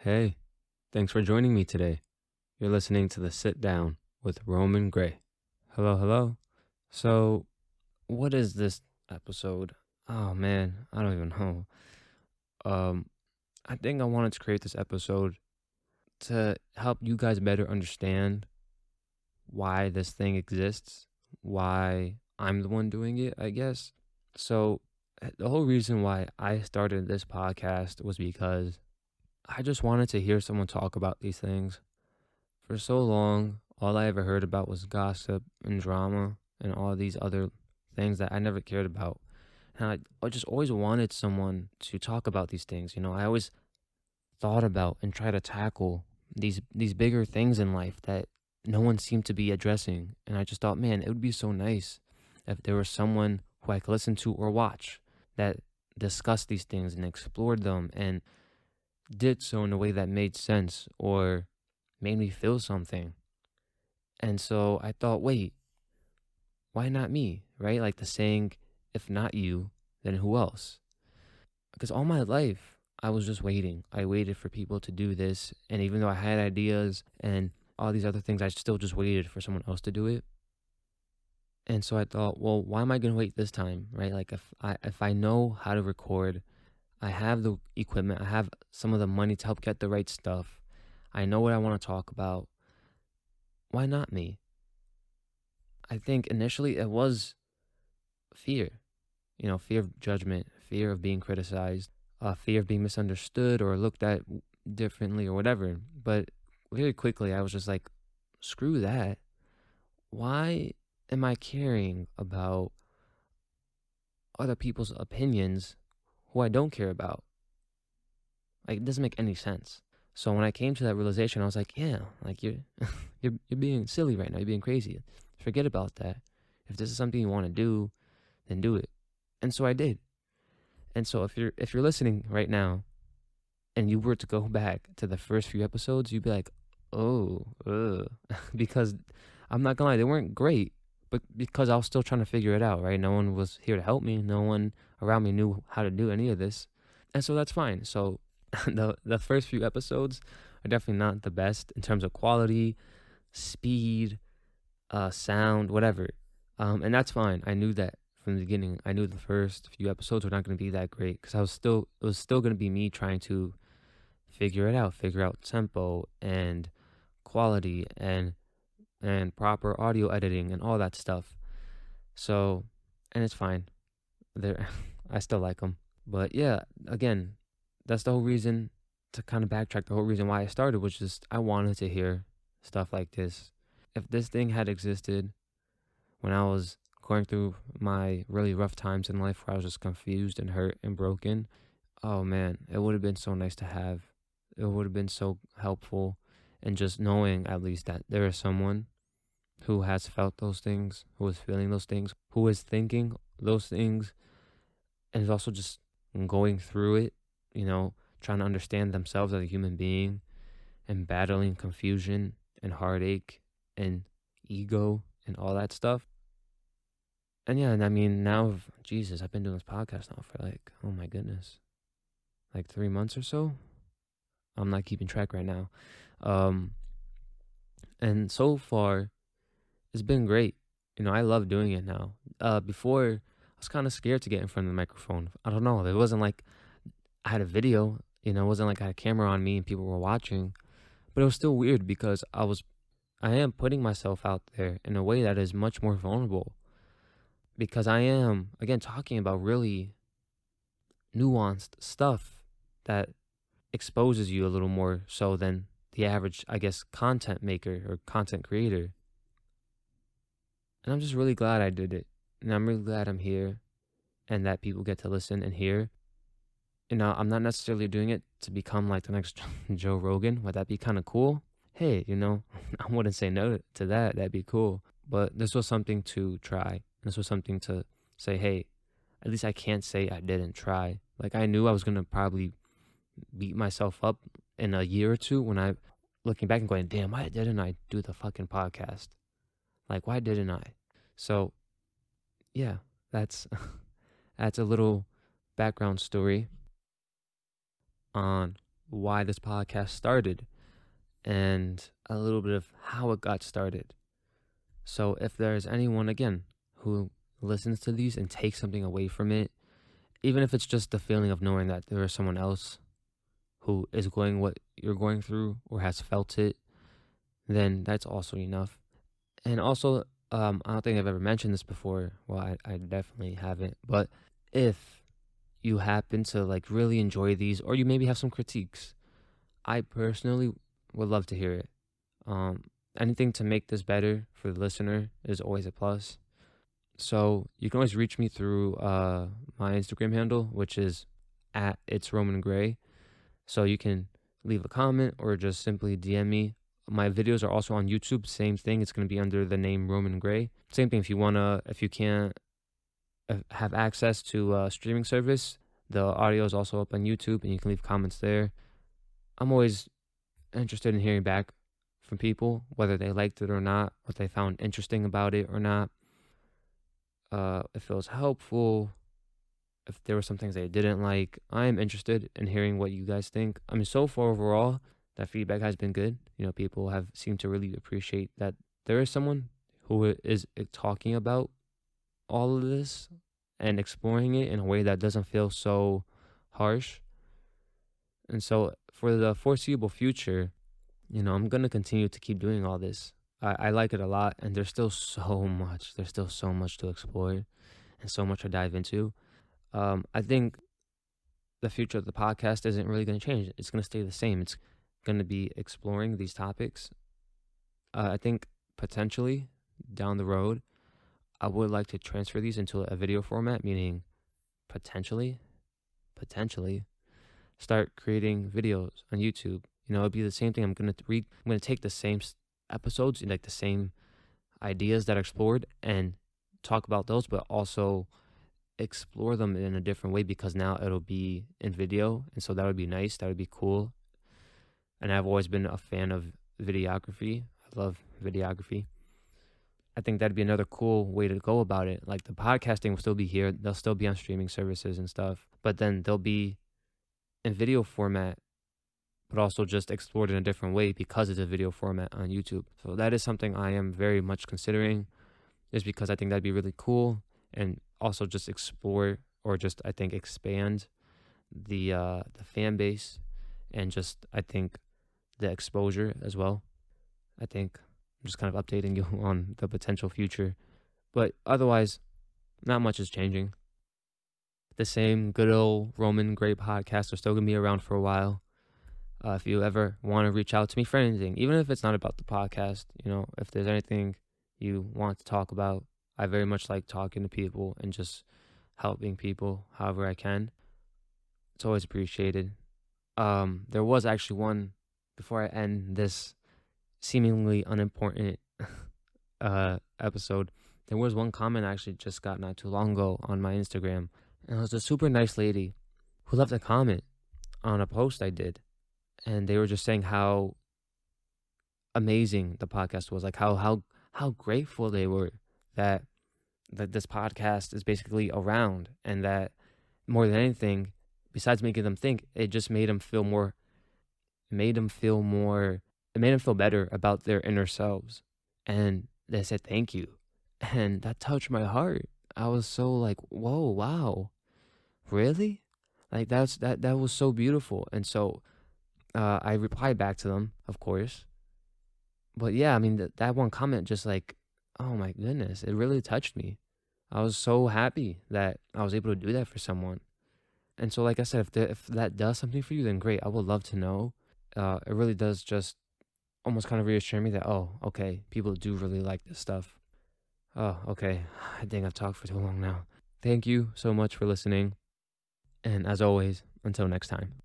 Hey, thanks for joining me today. You're listening to the Sit Down with Roman Gray. Hello, hello. So, what is this episode? Oh man, I don't even know. Um, I think I wanted to create this episode to help you guys better understand why this thing exists, why I'm the one doing it, I guess. So, the whole reason why I started this podcast was because I just wanted to hear someone talk about these things. For so long, all I ever heard about was gossip and drama and all these other things that I never cared about. And I just always wanted someone to talk about these things. I always thought about and try to tackle these bigger things in life that no one seemed to be addressing. And I just thought, man, it would be so nice if there was someone who I could listen to or watch that discussed these things and explored them and did so in a way that made sense or made me feel something. And so I thought, wait, why not me? Right? Like the saying, if not you, then who else? Because all my life, I was just waiting. I waited for people to do this. And even though I had ideas and all these other things, I still just waited for someone else to do it. And so I thought, well, why am I going to wait this time? Right? Like if I know how to record, I have the equipment, I have some of the money to help get the right stuff. I know what I want to talk about. Why not me? I think initially it was fear, fear of judgment, fear of being criticized, fear of being misunderstood or looked at differently or whatever. But very quickly, I was just like, screw that. Why am I caring about other people's opinions who I don't care about? Like, it doesn't make any sense. So when I came to that realization, I was like, yeah, like you're being silly right now. You're being crazy. Forget about that. If this is something you want to do, then do it. And so I did. And so if you're listening right now and you were to go back to the first few episodes, you'd be like, oh, because I'm not gonna lie, they weren't great, but because I was still trying to figure it out, right? No one was here to help me. No one around me knew how to do any of this. And so that's fine. So the first few episodes are definitely not the best in terms of quality, speed, sound, whatever. And that's fine. I knew that from the beginning. I knew the first few episodes were not going to be that great because it was still going to be me trying to figure out tempo and quality and proper audio editing and all that stuff. So, and it's fine. There, I still like them. But yeah, again, that's the whole reason to kind of backtrack. The whole reason why I started was just I wanted to hear stuff like this. If this thing had existed when I was going through my really rough times in life where I was just confused and hurt and broken, oh man, it would have been so nice to have. It would have been so helpful. And just knowing at least that there is someone who has felt those things, who is feeling those things, who is thinking those things, and is also just going through it, trying to understand themselves as a human being and battling confusion and heartache and ego and all that stuff. And yeah, and I mean, now, Jesus, I've been doing this podcast now for like, oh my goodness, like 3 months or so. I'm not keeping track right now. Um, and so far, it's been great. I love doing it now. Before, I was kind of scared to get in front of the microphone. I don't know. It wasn't like I had a video, it wasn't like I had a camera on me and people were watching. But it was still weird because I am putting myself out there in a way that is much more vulnerable. Because I am, again, talking about really nuanced stuff that exposes you a little more so than the average, I guess, content maker or content creator. And I'm just really glad I did it. And I'm really glad I'm here and that people get to listen and hear. I'm not necessarily doing it to become like the next Joe Rogan. Would that be kind of cool? Hey, I wouldn't say no to that. That'd be cool. But this was something to try. This was something to say, hey, at least I can't say I didn't try. Like I knew I was going to probably beat myself up in a year or two when I looking back and going, damn, why didn't I do the fucking podcast? Like, why didn't I? So, yeah, that's that's a little background story on why this podcast started and a little bit of how it got started. So if there's anyone, again, who listens to these and takes something away from it, even if it's just the feeling of knowing that there is someone else who is going what you're going through or has felt it, then that's also enough. And also, I don't think I've ever mentioned this before. Well, I definitely haven't. But if you happen to like really enjoy these, or you maybe have some critiques, I personally would love to hear it. Um, Anything to make this better for the listener is always a plus. So you can always reach me through my Instagram handle, which is at it's Roman Gray. So you can leave a comment or just simply DM me. My videos are also on YouTube. Same thing. It's going to be under the name Roman Gray. Same thing. If you can't have access to a streaming service, the audio is also up on YouTube and you can leave comments there. I'm always interested in hearing back from people, whether they liked it or not, what they found interesting about it or not. If it was helpful, if there were some things they didn't like, I am interested in hearing what you guys think. I mean, so far overall, that feedback has been good. People have seemed to really appreciate that there is someone who is talking about all of this and exploring it in a way that doesn't feel so harsh. And so for the foreseeable future, I'm going to continue to keep doing all this. I like it a lot, and there's still so much. There's still so much to explore and so much to dive into. I think the future of the podcast isn't really going to change. It's going to stay the same. It's going to be exploring these topics. I think potentially down the road, I would like to transfer these into a video format, meaning potentially start creating videos on YouTube. It'd be the same thing. I'm going to take the same episodes and like the same ideas that are explored and talk about those, but also explore them in a different way because now it'll be in video. And so that would be nice. That would be cool. And I've always been a fan of videography. I love videography. I think that'd be another cool way to go about it. Like the podcasting will still be here. They'll still be on streaming services and stuff, but then they'll be in video format, but also just explored in a different way because it's a video format on YouTube. So that is something I am very much considering, is because I think that'd be really cool, and also just explore or just I think expand the fan base and just I think the exposure as well. I think I'm just kind of updating you on the potential future, but otherwise, not much is changing. The same good old Roman Gray podcasts are still gonna be around for a while. If you ever want to reach out to me for anything, even if it's not about the podcast, if there's anything you want to talk about, I very much like talking to people and just helping people however I can. It's always appreciated. There was actually one, before I end this seemingly unimportant episode, there was one comment I actually just got not too long ago on my Instagram, and it was a super nice lady who left a comment on a post I did. And they were just saying how amazing the podcast was, like how grateful they were that this podcast is basically around, and that more than anything, besides making them think, it just made them feel more. It made them feel better about their inner selves, and they said thank you, and that touched my heart. I was so like, whoa, wow, really? Like that was so beautiful, and so. I replied back to them, of course. But yeah, I mean, that one comment just like, oh my goodness, it really touched me. I was so happy that I was able to do that for someone. And so, like I said, if that does something for you, then great. I would love to know. It really does just almost kind of reassure me that, oh, okay, people do really like this stuff. Oh, okay. I think I've talked for too long now. Thank you so much for listening. And as always, until next time.